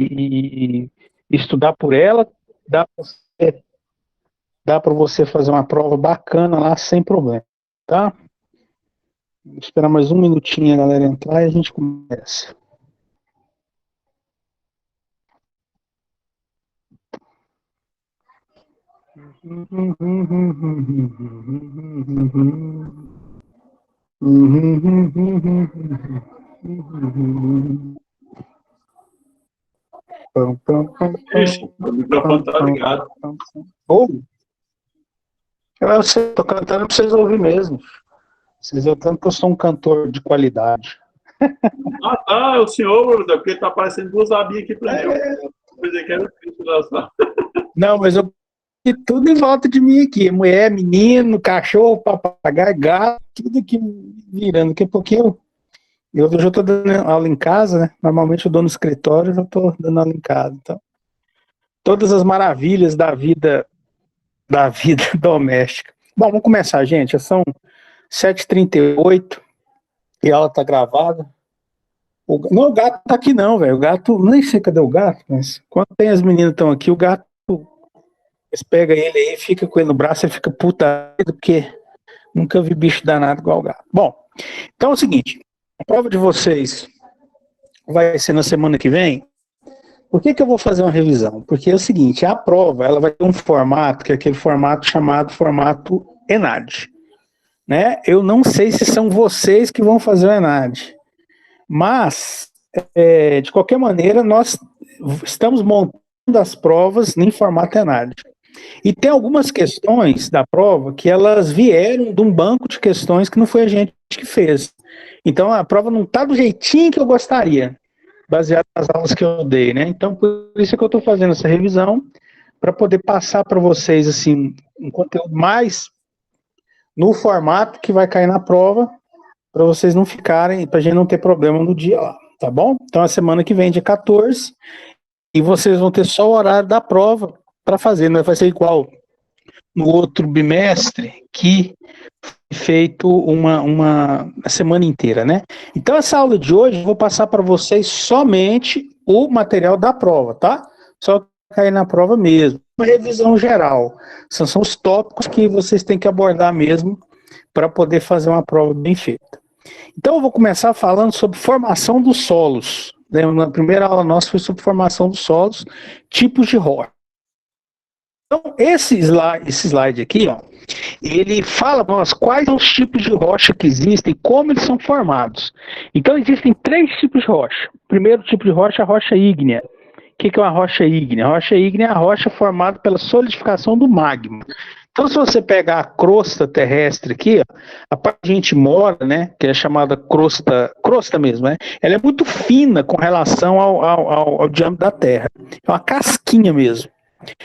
e estudar por ela, dá para você fazer uma prova bacana lá sem problema, tá? Vou esperar mais um minutinho a galera entrar e a gente começa. Ixi, o microfone tá ligado. Ouve? Eu tô cantando pra vocês ouvirem mesmo. Vocês ouviram tanto que eu sou um cantor de qualidade. Ah, tá, é o senhor, porque tá aparecendo duas abinhas aqui pra mim. Eu pensei que era o Cristo da sala. Não, mas eu e tudo em volta de mim aqui. Mulher, menino, cachorro, papagaio, gato, tudo aqui virando. Daqui a pouquinho eu já estou dando aula em casa, né? Normalmente eu dou no escritório, eu já estou dando aula em casa. Então, todas as maravilhas da vida doméstica. Bom, vamos começar, gente. Já são 7h38 e a aula está gravada. Não, o gato tá aqui não, velho. O gato, nem sei cadê o gato, mas quando tem as meninas estão aqui, o gato, eles pegam ele aí, fica com ele no braço, ele fica puta, porque nunca vi bicho danado igual o gato. Bom, então é o seguinte, a prova de vocês vai ser na semana que vem. Por que eu vou fazer uma revisão? Porque é o seguinte, a prova, ela vai ter um formato, que é aquele formato chamado formato ENAD, né? Eu não sei se são vocês que vão fazer o ENAD, mas, de qualquer maneira, nós estamos montando as provas em formato ENAD. E tem algumas questões da prova que elas vieram de um banco de questões que não foi a gente que fez. Então, a prova não está do jeitinho que eu gostaria, baseado nas aulas que eu dei, né? Então, por isso que eu estou fazendo essa revisão, para poder passar para vocês, assim, um conteúdo mais no formato que vai cair na prova, para vocês não ficarem, para a gente não ter problema no dia lá, tá bom? Então, a semana que vem, dia 14, e vocês vão ter só o horário da prova para fazer, não vai ser igual no outro bimestre, que foi feito uma semana inteira, né? Então, essa aula de hoje, eu vou passar para vocês somente o material da prova, tá? Só cair na prova mesmo. Uma revisão geral. São os tópicos que vocês têm que abordar mesmo para poder fazer uma prova bem feita. Então, eu vou começar falando sobre formação dos solos. Na primeira aula nossa foi sobre formação dos solos, tipos de rocha. Então, esse slide aqui, ó, ele fala para nós quais são os tipos de rocha que existem, como eles são formados. Então, existem 3 tipos de rocha. O primeiro tipo de rocha é a rocha ígnea. O que é uma rocha ígnea? A rocha ígnea é a rocha formada pela solidificação do magma. Então, se você pegar a crosta terrestre aqui, ó, a parte que a gente mora, né, que é chamada crosta mesmo, né, ela é muito fina com relação ao diâmetro da Terra. É uma casquinha mesmo.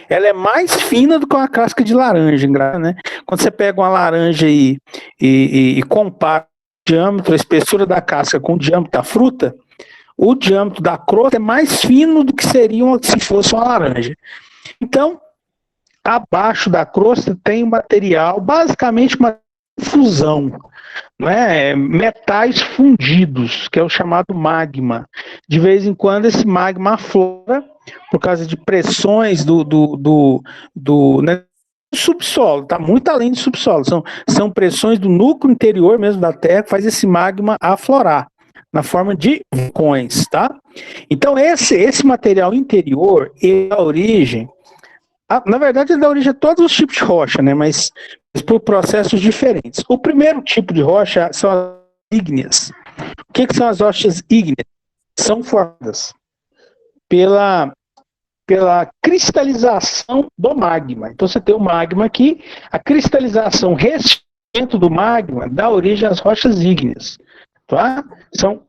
Ela é mais fina do que uma casca de laranja, né? Quando você pega uma laranja e compara o diâmetro, a espessura da casca com o diâmetro da fruta, o diâmetro da crosta é mais fino do que seria se fosse uma laranja. Então, abaixo da crosta tem um material, basicamente uma fusão, né? Metais fundidos, que é o chamado magma. De vez em quando esse magma aflora por causa de pressões né, do subsolo, está muito além do subsolo. São pressões do núcleo interior mesmo da Terra que faz esse magma aflorar na forma de vulcões, tá? Então esse material interior ele dá origem, na verdade ele dá origem a todos os tipos de rocha, né? Mas por processos diferentes. O primeiro tipo de rocha são as ígneas. O que são as rochas ígneas? São formadas pela cristalização do magma. Então você tem o magma aqui, a cristalização restante do magma dá origem às rochas ígneas, tá? Então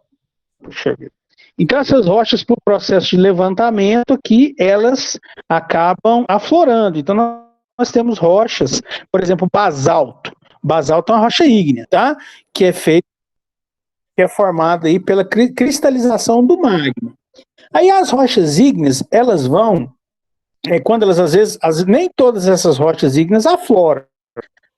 essas rochas, por processo de levantamento aqui, elas acabam aflorando. Então nós temos rochas, por exemplo, basalto. Basalto é uma rocha ígnea, tá? Que é formada aí pela cristalização do magma. Aí as rochas ígneas, elas vão, quando elas às vezes, nem todas essas rochas ígneas afloram,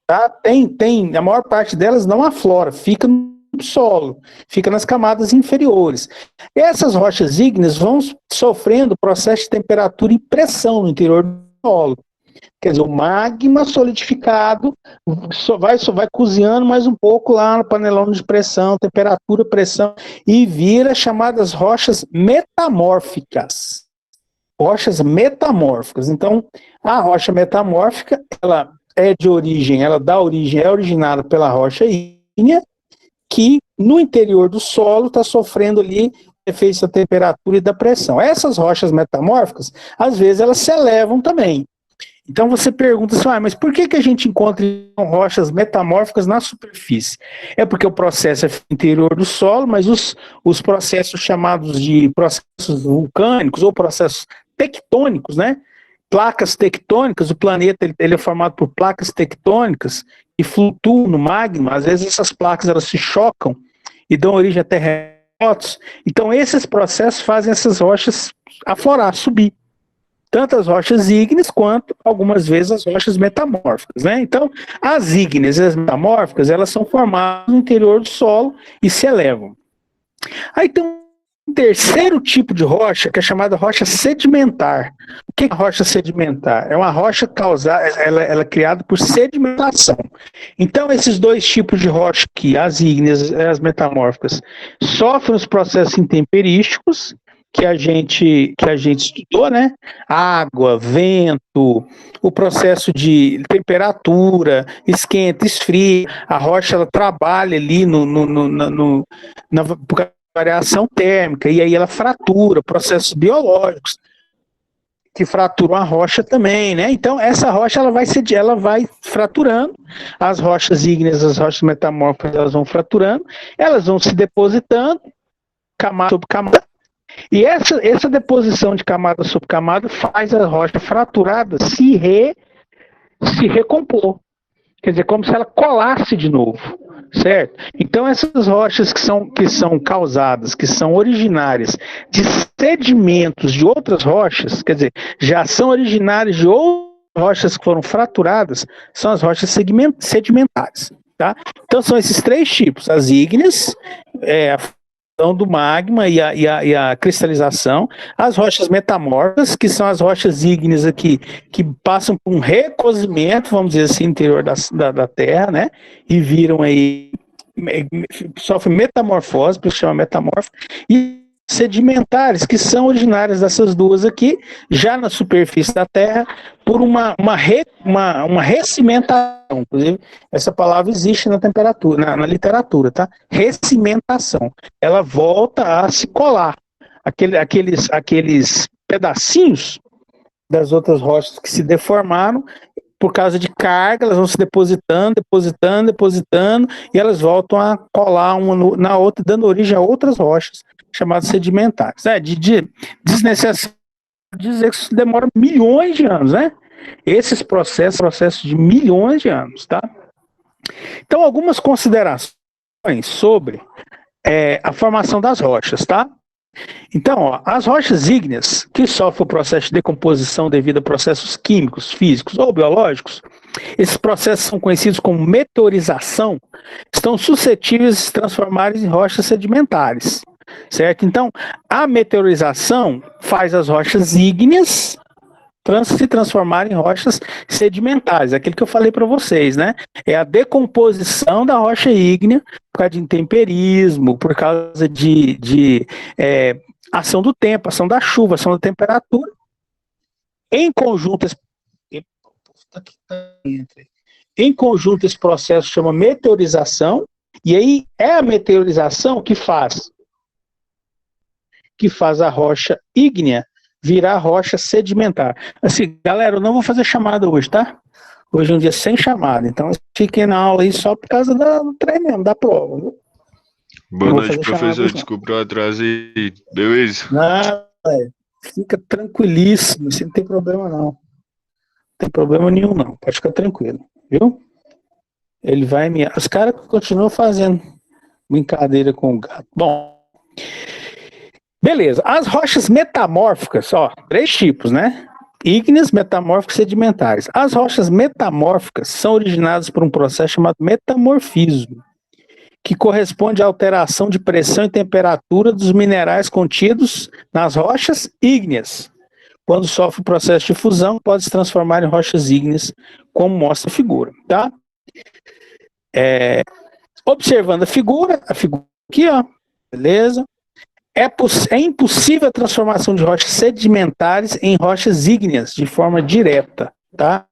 tá? A maior parte delas não aflora, fica no subsolo, fica nas camadas inferiores. Essas rochas ígneas vão sofrendo processo de temperatura e pressão no interior do solo. Quer dizer, o magma solidificado só vai cozinhando mais um pouco lá no panelão de pressão, temperatura, pressão, e vira chamadas rochas metamórficas. Rochas metamórficas. Então, a rocha metamórfica, ela é originada pela rocha ígnea, que no interior do solo está sofrendo ali efeitos da temperatura e da pressão. Essas rochas metamórficas, às vezes, elas se elevam também. Então você pergunta assim, mas por que a gente encontra rochas metamórficas na superfície? É porque o processo é no interior do solo, mas os processos chamados de processos vulcânicos ou processos tectônicos, né? Placas tectônicas, o planeta ele é formado por placas tectônicas e flutuam no magma. Às vezes essas placas elas se chocam e dão origem a terremotos. Então esses processos fazem essas rochas aflorar, subir. Tanto as rochas ígneas quanto, algumas vezes, as rochas metamórficas, né? Então, as ígneas e as metamórficas, elas são formadas no interior do solo e se elevam. Aí tem um terceiro tipo de rocha, que é chamada rocha sedimentar. O que é rocha sedimentar? É uma rocha causada, ela é criada por sedimentação. Então, esses dois tipos de rocha aqui, as ígneas e as metamórficas, sofrem os processos intemperísticos, que a gente estudou, né? Água, vento, o processo de temperatura, esquenta, esfria, a rocha ela trabalha ali na variação térmica, e aí ela fratura, processos biológicos que fraturam a rocha também, né? Então essa rocha ela vai fraturando, as rochas ígneas, as rochas metamórficas, elas vão fraturando, elas vão se depositando, camada sobre camada. E essa deposição de camada sobre camada faz a rocha fraturada se recompor. Quer dizer, como se ela colasse de novo, certo? Então essas rochas que são causadas, que são originárias de sedimentos de outras rochas, quer dizer, já são originárias de outras rochas que foram fraturadas, são as rochas sedimentares, tá? Então são esses três tipos, as ígneas, do magma e a cristalização, as rochas metamórficas, que são as rochas ígneas aqui, que passam por um recozimento, vamos dizer assim, no interior da Terra, né, e viram aí, sofrem metamorfose, por isso chama metamórfica, e sedimentares, que são originárias dessas duas aqui, já na superfície da Terra, por uma recimentação. Inclusive, essa palavra existe na literatura, tá? Recimentação. Ela volta a se colar. Aqueles pedacinhos das outras rochas que se deformaram, por causa de carga, elas vão se depositando, e elas voltam a colar uma na outra, dando origem a outras rochas, chamadas sedimentares. Desnecessário dizer que isso demora milhões de anos, né? Esses processos de milhões de anos, tá? Então, algumas considerações sobre a formação das rochas, tá? Então, as rochas ígneas, que sofrem o processo de decomposição devido a processos químicos, físicos ou biológicos, esses processos são conhecidos como meteorização, estão suscetíveis de se transformarem em rochas sedimentares, certo? Então, a meteorização faz as rochas ígneas se transformarem em rochas sedimentares, aquilo que eu falei para vocês, né? É a decomposição da rocha ígnea por causa de intemperismo, por causa de ação do tempo, ação da chuva, ação da temperatura. Em conjunto, esse processo chama meteorização, e aí é a meteorização que faz a rocha ígnea virar rocha sedimentar. Assim, galera, eu não vou fazer chamada hoje, tá? Hoje é um dia sem chamada, então fiquem na aula aí só por causa do treino mesmo, da prova, viu? Boa noite, professor. Desculpa o atraso aí. Beleza? Não, fica tranquilíssimo, assim, não tem problema não. Não tem problema nenhum não, pode ficar tranquilo, viu? Ele vai me... Os caras continuam fazendo brincadeira com o gato. Bom, beleza, as rochas metamórficas, três tipos, né? Ígneas, metamórficas e sedimentares. As rochas metamórficas são originadas por um processo chamado metamorfismo, que corresponde à alteração de pressão e temperatura dos minerais contidos nas rochas ígneas. Quando sofre o processo de fusão, pode se transformar em rochas ígneas, como mostra a figura, tá? Observando a figura aqui, ó, beleza? É impossível a transformação de rochas sedimentares em rochas ígneas de forma direta, tá?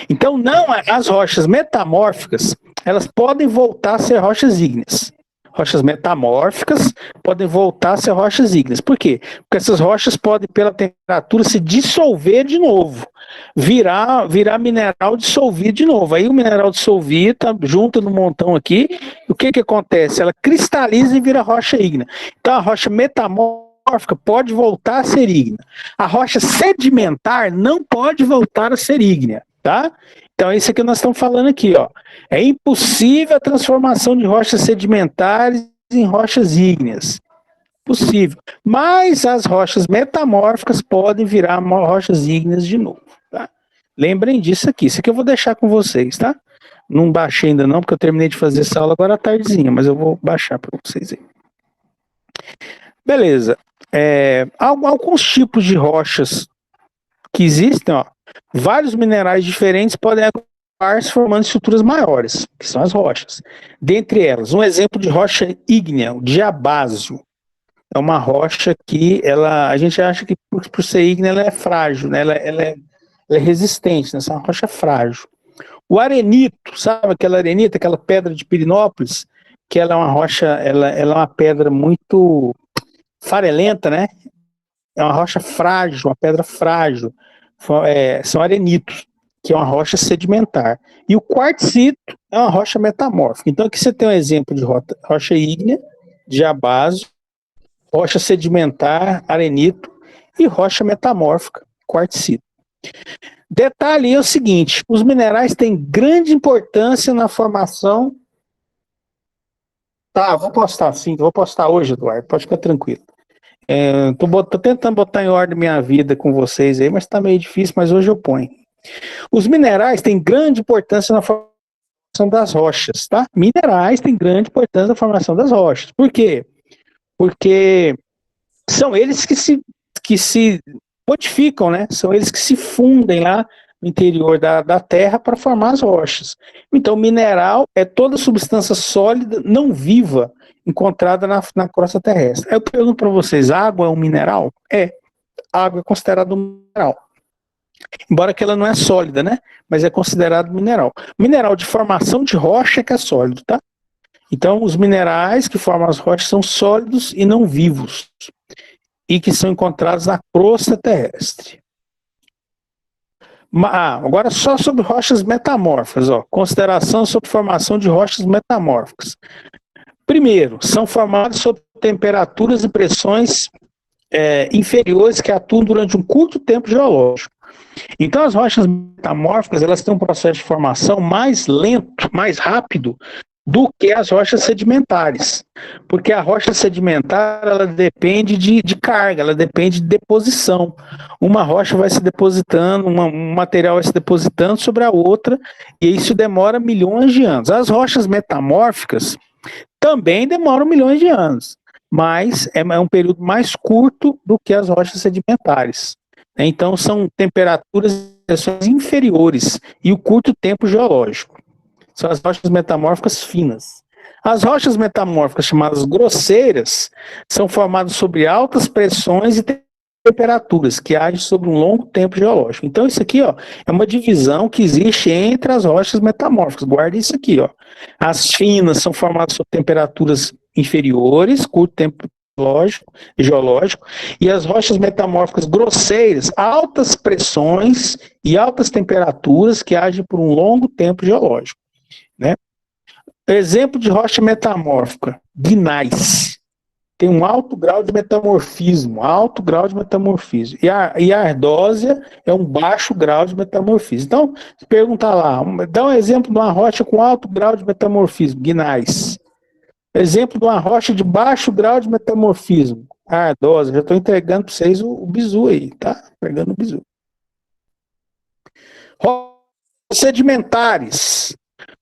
Então, as rochas metamórficas, elas podem voltar a ser rochas ígneas. Rochas metamórficas podem voltar a ser rochas ígneas. Por quê? Porque essas rochas podem, pela temperatura, se dissolver de novo. Virar mineral dissolvido de novo. Aí o mineral dissolvido está junto no montão aqui. O que acontece? Ela cristaliza e vira rocha ígnea. Então a rocha metamórfica pode voltar a ser ígnea. A rocha sedimentar não pode voltar a ser ígnea, tá? Então, é isso que nós estamos falando aqui, ó. É impossível a transformação de rochas sedimentares em rochas ígneas. Possível. Mas as rochas metamórficas podem virar rochas ígneas de novo, tá? Lembrem disso aqui. Isso aqui eu vou deixar com vocês, tá? Não baixei ainda não, porque eu terminei de fazer essa aula agora à tardezinha, mas eu vou baixar para vocês aí. Beleza. Alguns tipos de rochas que existem, ó. Vários minerais diferentes podem agrupar-se formando estruturas maiores, que são as rochas. Dentre elas, um exemplo de rocha ígnea, o diabásio. É uma rocha que a gente acha que por ser ígnea ela é frágil, né? Ela é resistente, né? Essa é uma rocha frágil. O arenito, sabe aquela arenita, aquela pedra de Pirinópolis, que ela é uma rocha, ela é uma pedra muito farelenta, né? É uma rocha frágil, uma pedra frágil. São arenitos, que é uma rocha sedimentar. E o quartzito é uma rocha metamórfica. Então aqui você tem um exemplo de rocha ígnea, diabásio, rocha sedimentar, arenito e rocha metamórfica, quartzito. Detalhe é o seguinte, os minerais têm grande importância na formação... Tá, vou postar sim, vou postar hoje, Eduardo, pode ficar tranquilo. Tô tentando botar em ordem minha vida com vocês aí, mas tá meio difícil, mas hoje eu ponho. Os minerais têm grande importância na formação das rochas, tá? Minerais têm grande importância na formação das rochas. Por quê? Porque são eles que se modificam, né? São eles que se fundem lá no interior da Terra para formar as rochas. Então, mineral é toda substância sólida, não viva, encontrada na crosta terrestre. Eu pergunto para vocês, água é um mineral? Água é considerada um mineral. Embora que ela não é sólida, né? Mas é considerado mineral. Mineral de formação de rocha que é sólido, tá? Então, os minerais que formam as rochas são sólidos e não vivos. E que são encontrados na crosta terrestre. Agora só sobre rochas metamórficas, ó. Consideração sobre formação de rochas metamórficas. Primeiro, são formadas sob temperaturas e pressões inferiores que atuam durante um curto tempo geológico. Então, as rochas metamórficas, elas têm um processo de formação mais lento, mais rápido do que as rochas sedimentares. Porque a rocha sedimentar, ela depende de carga, ela depende de deposição. Uma rocha vai se depositando, um material vai se depositando sobre a outra, e isso demora milhões de anos. As rochas metamórficas também demoram milhões de anos, mas é um período mais curto do que as rochas sedimentares. Então, são temperaturas e pressões inferiores e o curto tempo geológico. São as rochas metamórficas finas. As rochas metamórficas chamadas grosseiras são formadas sob altas pressões e temperaturas que agem sobre um longo tempo geológico. Então, isso aqui, ó, é uma divisão que existe entre as rochas metamórficas. Guarda isso aqui, ó. As finas são formadas sob temperaturas inferiores, curto tempo geológico, e as rochas metamórficas grosseiras, altas pressões e altas temperaturas que agem por um longo tempo geológico, né? Exemplo de rocha metamórfica, gneiss, tem um alto grau de metamorfismo, e a ardósia é um baixo grau de metamorfismo. Então, se perguntar lá, dá um exemplo de uma rocha com alto grau de metamorfismo, gneiss. Exemplo de uma rocha de baixo grau de metamorfismo, a ardósia. Já estou entregando para vocês o bizu aí, tá? Pegando o bizu. Rochas sedimentares.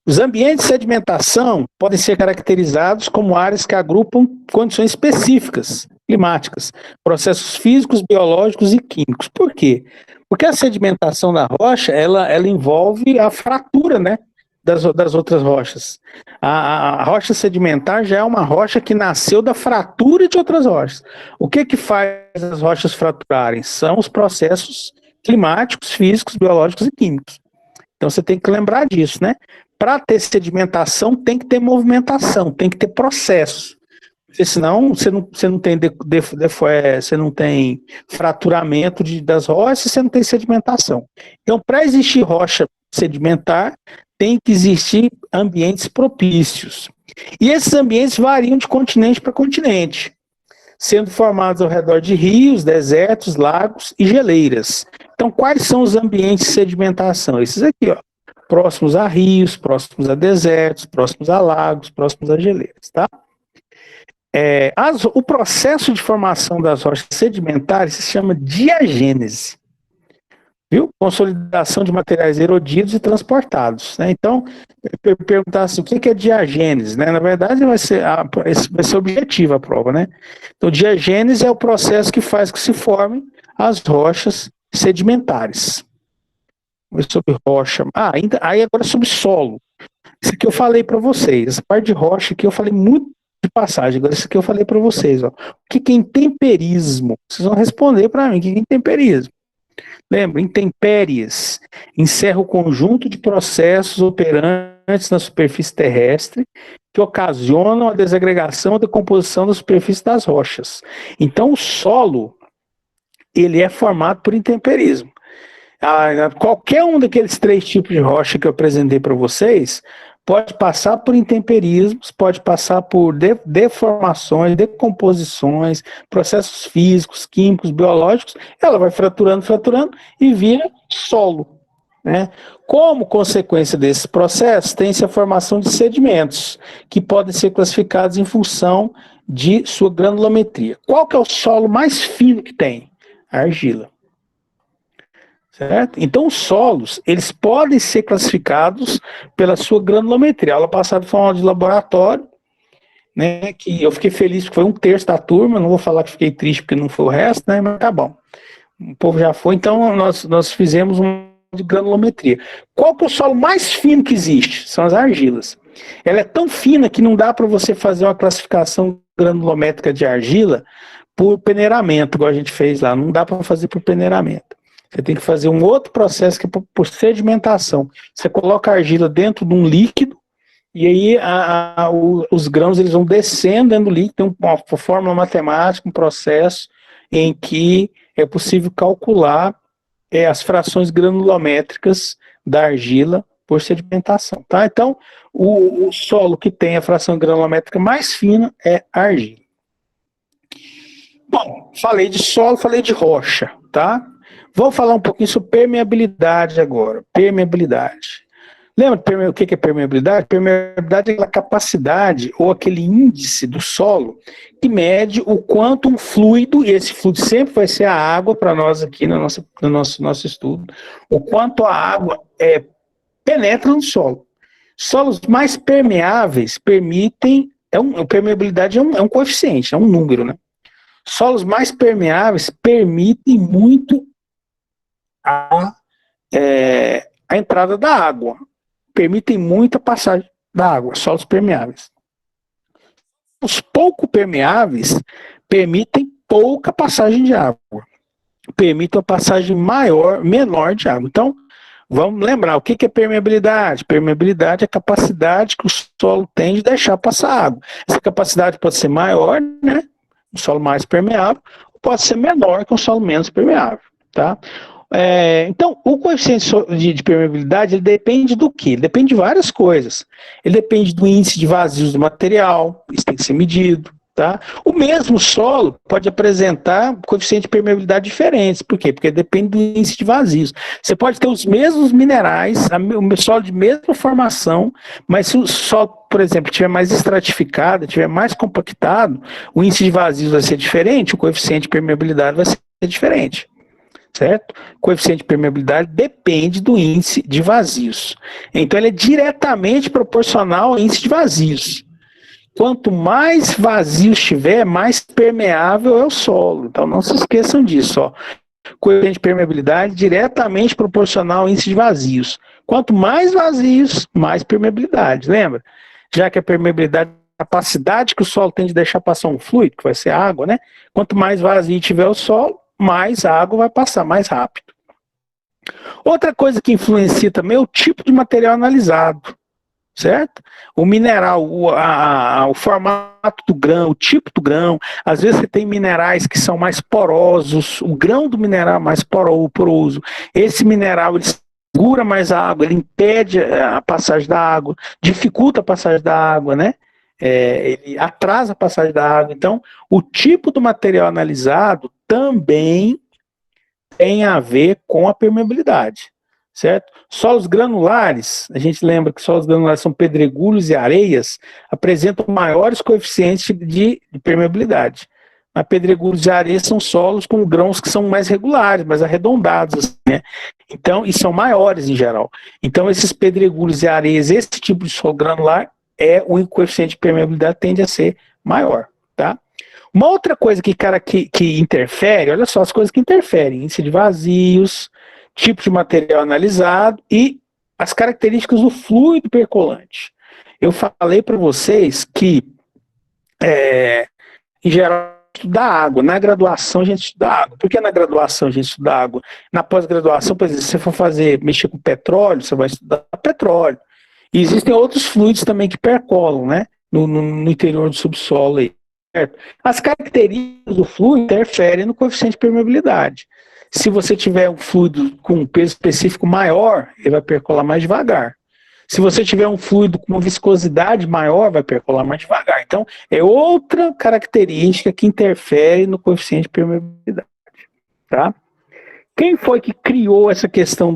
Os ambientes de sedimentação podem ser caracterizados como áreas que agrupam condições específicas, climáticas, processos físicos, biológicos e químicos. Por quê? Porque a sedimentação da rocha, ela envolve a fratura, né, das outras rochas. A rocha sedimentar já é uma rocha que nasceu da fratura de outras rochas. O que faz as rochas fraturarem? São os processos climáticos, físicos, biológicos e químicos. Então você tem que lembrar disso, né? Para ter sedimentação, tem que ter movimentação, tem que ter processo. Porque senão você não tem, você não tem fraturamento das rochas, você não tem sedimentação. Então, para existir rocha sedimentar, tem que existir ambientes propícios. E esses ambientes variam de continente para continente, sendo formados ao redor de rios, desertos, lagos e geleiras. Então, quais são os ambientes de sedimentação? Esses aqui, ó. Próximos a rios, próximos a desertos, próximos a lagos, próximos a geleiras, tá? O processo de formação das rochas sedimentares se chama diagênese, viu? Consolidação de materiais erodidos e transportados, né? Então, perguntar assim, o que é diagênese, né? Na verdade, vai ser objetiva a prova, né? Então, diagênese é o processo que faz que se formem as rochas sedimentares. Sobre rocha. Aí agora sobre solo. Isso aqui eu falei para vocês. Essa parte de rocha aqui eu falei muito de passagem. Agora isso aqui eu falei para vocês. Ó. O que é intemperismo? Vocês vão responder para mim. O que é intemperismo? Lembra? Intempéries encerra o conjunto de processos operantes na superfície terrestre que ocasionam a desagregação ou decomposição da superfície das rochas. Então o solo ele é formado por intemperismo. Qualquer um daqueles 3 tipos de rocha que eu apresentei para vocês pode passar por intemperismos, pode passar por deformações, decomposições, processos físicos, químicos, biológicos, ela vai fraturando e vira solo, né? Como consequência desses processos, tem-se a formação de sedimentos, que podem ser classificados em função de sua granulometria. Qual que é o solo mais fino que tem? A argila. Certo? Então, os solos, eles podem ser classificados pela sua granulometria. A aula passada foi uma aula de laboratório, né, que eu fiquei feliz porque foi 1/3 da turma, não vou falar que fiquei triste porque não foi o resto, né, mas tá bom. O povo já foi, então nós fizemos uma de granulometria. Qual que é o solo mais fino que existe? São as argilas. Ela é tão fina que não dá para você fazer uma classificação granulométrica de argila por peneiramento, igual a gente fez lá. Não dá para fazer por peneiramento. Você tem que fazer um outro processo que é por sedimentação. Você coloca a argila dentro de um líquido e aí os grãos eles vão descendo dentro do líquido, tem uma fórmula matemática, um processo em que é possível calcular as frações granulométricas da argila por sedimentação. Tá? Então, o solo que tem a fração granulométrica mais fina é a argila. Bom, falei de solo, falei de rocha, tá? Vamos falar um pouquinho sobre permeabilidade agora. Permeabilidade. Lembra o que é permeabilidade? Permeabilidade é aquela capacidade ou aquele índice do solo que mede o quanto um fluido, e esse fluido sempre vai ser a água para nós aqui no nosso estudo, o quanto a água penetra no solo. Solos mais permeáveis permitem, permeabilidade é um coeficiente, é um número, né? Solos mais permeáveis permitem muito a entrada da água, permitem muita passagem da água, solos permeáveis. Os pouco permeáveis permitem pouca passagem de água, permitem a passagem menor de água. Então, vamos lembrar, o que é permeabilidade? Permeabilidade é a capacidade que o solo tem de deixar passar água. Essa capacidade pode ser maior, né? Um solo mais permeável, ou pode ser menor que um solo menos permeável, tá? Então, o coeficiente de permeabilidade ele depende do quê? Ele depende de várias coisas. Ele depende do índice de vazios do material, isso tem que ser medido. Tá? O mesmo solo pode apresentar coeficientes de permeabilidade diferentes. Por quê? Porque depende do índice de vazios. Você pode ter os mesmos minerais, o solo de mesma formação, mas se o solo, por exemplo, estiver mais estratificado, estiver mais compactado, o índice de vazios vai ser diferente, o coeficiente de permeabilidade vai ser diferente. certo? O coeficiente de permeabilidade depende do índice de vazios. Então, ele é diretamente proporcional ao índice de vazios. Quanto mais vazios tiver, mais permeável é o solo. Então, não se esqueçam disso. Ó. Coeficiente de permeabilidade diretamente proporcional ao índice de vazios. Quanto mais vazios, mais permeabilidade. Lembra? Já que a permeabilidade é a capacidade que o solo tem de deixar passar um fluido, que vai ser a água, né? Quanto mais vazio tiver o solo, mais água vai passar mais rápido. Outra coisa que influencia também é o tipo de material analisado. Certo? O mineral, o formato do grão, o tipo do grão. Às vezes você tem minerais que são mais porosos, o grão do mineral é mais poroso. Esse mineral ele segura mais a água, ele impede a passagem da água, dificulta a passagem da água, né? Ele atrasa a passagem da água. Então, o tipo do material analisado também tem a ver com a permeabilidade. Certo? Solos granulares, a gente lembra que solos granulares são pedregulhos e areias, apresentam maiores coeficientes de permeabilidade. A pedregulhos e areias são solos com grãos que são mais regulares, mais arredondados, assim, né? Então, e são maiores em geral. Então, esses pedregulhos e areias, esse tipo de solo granular, o coeficiente de permeabilidade tende a ser maior, tá? Uma outra coisa que interfere, olha só as coisas que interferem, índice de vazios, tipo de material analisado e as características do fluido percolante. Eu falei para vocês que, em geral, estudar água. Na graduação a gente estuda água. Por que na graduação a gente estuda água? Na pós-graduação, por exemplo, se você for mexer com petróleo, você vai estudar petróleo. E existem outros fluidos também que percolam, né? No interior do subsolo aí. Certo? As características do fluido interferem no coeficiente de permeabilidade. Se você tiver um fluido com um peso específico maior, ele vai percolar mais devagar. Se você tiver um fluido com uma viscosidade maior, vai percolar mais devagar. Então, é outra característica que interfere no coeficiente de permeabilidade. Tá? Quem foi que criou essa questão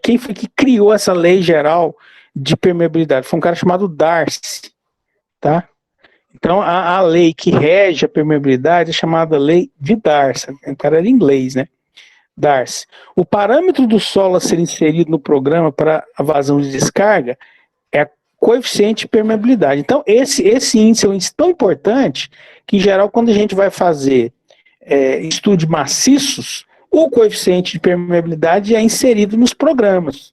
quem foi que criou essa lei geral de permeabilidade? Foi um cara chamado Darcy. Tá? Então, a lei que rege a permeabilidade é chamada lei de Darcy. O cara era inglês, né? Darcy. O parâmetro do solo a ser inserido no programa para a vazão de descarga é coeficiente de permeabilidade. Então, esse índice é um índice tão importante que, em geral, quando a gente vai fazer estudo de maciços, o coeficiente de permeabilidade é inserido nos programas.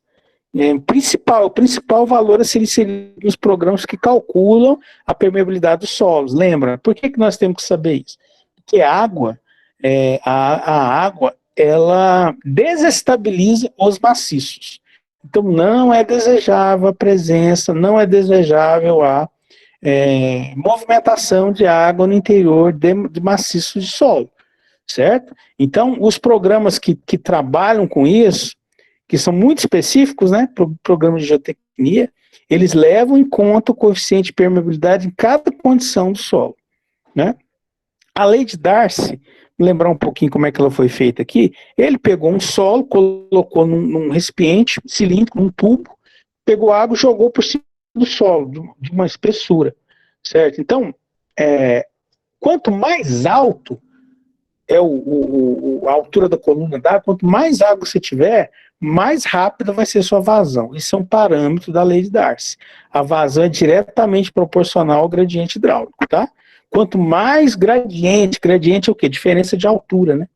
O principal valor a ser inserido nos programas que calculam a permeabilidade dos solos. Lembra? Por que nós temos que saber isso? Porque a água, ela desestabiliza os maciços. Então, não é desejável a presença, não é desejável a movimentação de água no interior de maciços de solo, certo? Então, os programas que trabalham com isso, que são muito específicos, né, programas de geotecnia, eles levam em conta o coeficiente de permeabilidade em cada condição do solo, né? A lei de Darcy, lembrar um pouquinho como é que ela foi feita aqui, ele pegou um solo, colocou num recipiente cilíndrico, num tubo, pegou água e jogou por cima do solo, de uma espessura, certo? Então, quanto mais alto a altura da coluna d'água, quanto mais água você tiver, mais rápida vai ser sua vazão. Isso é um parâmetro da lei de Darcy. A vazão é diretamente proporcional ao gradiente hidráulico, tá? Quanto mais gradiente é o quê? Diferença de altura, né?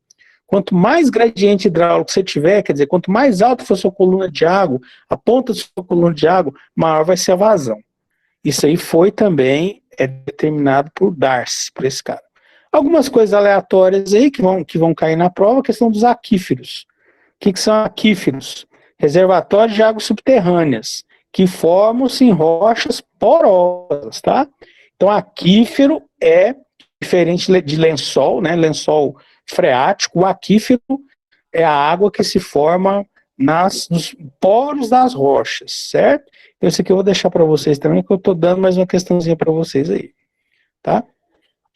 Quanto mais gradiente hidráulico você tiver, quer dizer, quanto mais alto for a sua coluna de água, a ponta da sua coluna de água, maior vai ser a vazão. Isso aí foi também determinado por Darcy, por esse cara. Algumas coisas aleatórias aí que vão cair na prova, a questão dos aquíferos. O que são aquíferos? Reservatórios de águas subterrâneas, que formam-se em rochas porosas, tá? Então, aquífero é diferente de lençol, né? Lençol freático. O aquífero é a água que se forma nos poros das rochas, certo? Isso aqui eu vou deixar para vocês também, que eu estou dando mais uma questãozinha para vocês aí, tá?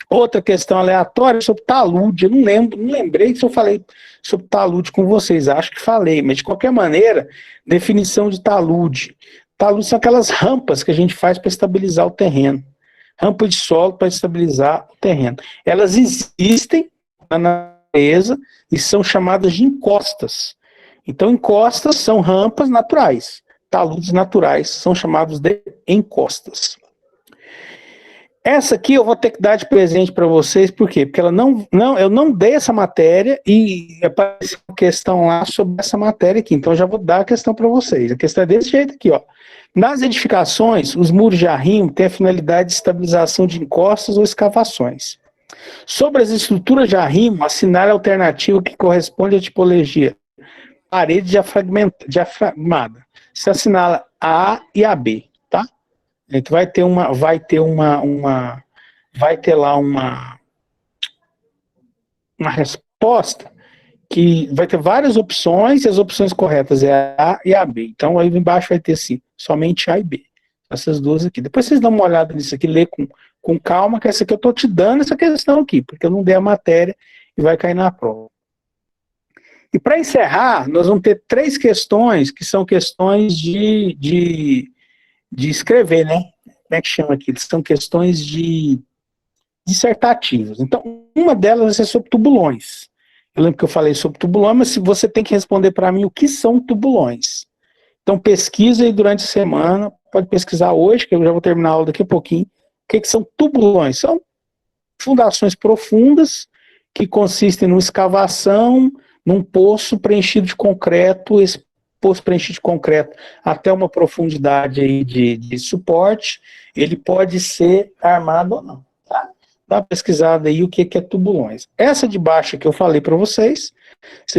Outra questão aleatória sobre talude. Eu não lembrei se eu falei sobre talude com vocês, acho que falei, mas de qualquer maneira, definição de talude. Talude são aquelas rampas que a gente faz para estabilizar o terreno. Rampa de solo para estabilizar o terreno. Elas existem na natureza e são chamadas de encostas. Então, encostas são rampas naturais. Taludes naturais são chamados de encostas. Essa aqui eu vou ter que dar de presente para vocês, por quê? Porque eu não dei essa matéria e apareceu uma questão lá sobre essa matéria aqui, então eu já vou dar a questão para vocês. A questão é desse jeito aqui, ó. Nas edificações, os muros de arrimo têm a finalidade de estabilização de encostas ou escavações. Sobre as estruturas de arrimo, assinale a alternativa que corresponde à tipologia parede diafragmada. Se assinala a e a B, tá? Então vai ter lá uma resposta que vai ter várias opções e as opções corretas é a A e a B. Então aí embaixo vai ter assim, somente A e B. Essas duas aqui. Depois vocês dão uma olhada nisso aqui, lê com calma, que essa aqui eu tô te dando essa questão aqui, porque eu não dei a matéria e vai cair na prova. E para encerrar, nós vamos ter 3 questões que são questões de escrever, né? Como é que chama aqui? São questões dissertativas. Então, uma delas vai ser sobre tubulões. Eu lembro que eu falei sobre tubulões, mas você tem que responder para mim o que são tubulões. Então, pesquisa aí durante a semana, pode pesquisar hoje, que eu já vou terminar a aula daqui a pouquinho. O que são tubulões? São fundações profundas que consistem numa escavação, num poço preenchido de concreto, esse poço preenchido de concreto até uma profundidade aí de suporte, ele pode ser armado ou não, tá? Dá uma pesquisada aí o que é tubulões. Essa de baixo que eu falei para vocês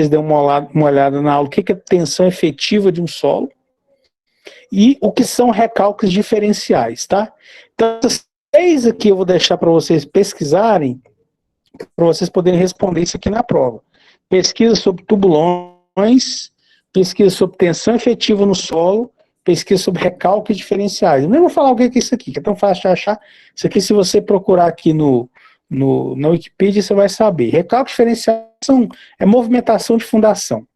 dêem uma olhada na aula, o que é tensão efetiva de um solo, e o que são recalques diferenciais, tá? Então, essas 3 aqui eu vou deixar para vocês pesquisarem, para vocês poderem responder isso aqui na prova. Pesquisa sobre tubulões, pesquisa sobre tensão efetiva no solo, pesquisa sobre recalques diferenciais. Eu nem vou falar o que é isso aqui, que é tão fácil de achar. Isso aqui, se você procurar aqui na Wikipedia, você vai saber. Recalques diferenciais é movimentação de fundação.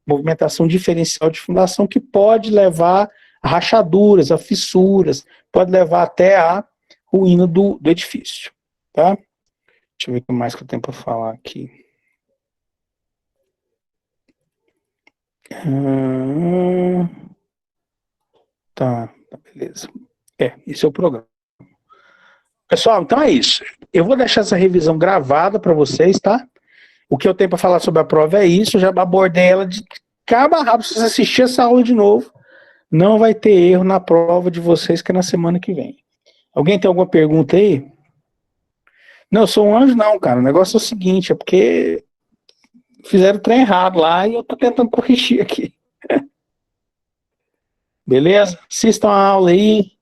Movimentação diferencial de fundação que pode levar a rachaduras, a fissuras, pode levar até a ruína do edifício. Tá? Deixa eu ver o que mais que eu tenho para falar aqui. Tá, beleza. Esse é o programa. Pessoal, então é isso. Eu vou deixar essa revisão gravada para vocês, tá? O que eu tenho para falar sobre a prova é isso. Eu já abordei ela de cabo a rabo. Se vocês assistirem essa aula de novo, não vai ter erro na prova de vocês, que é na semana que vem. Alguém tem alguma pergunta aí? Não, eu sou um anjo não, cara. O negócio é o seguinte, é porque fizeram o trem errado lá e eu tô tentando corrigir aqui. Beleza? Assistam a aula aí,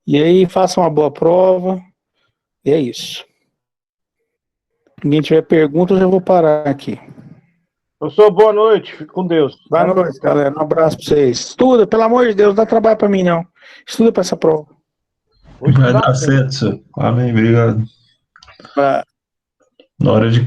e aí façam uma boa prova. E é isso. Se ninguém tiver pergunta, eu já vou parar aqui. Professor, boa noite. Fique com Deus. Boa noite, galera. Um abraço pra vocês. Estuda, pelo amor de Deus, não dá trabalho pra mim, não. Estuda pra essa prova. Vai dar certo, senhor. Amém, obrigado. Na hora de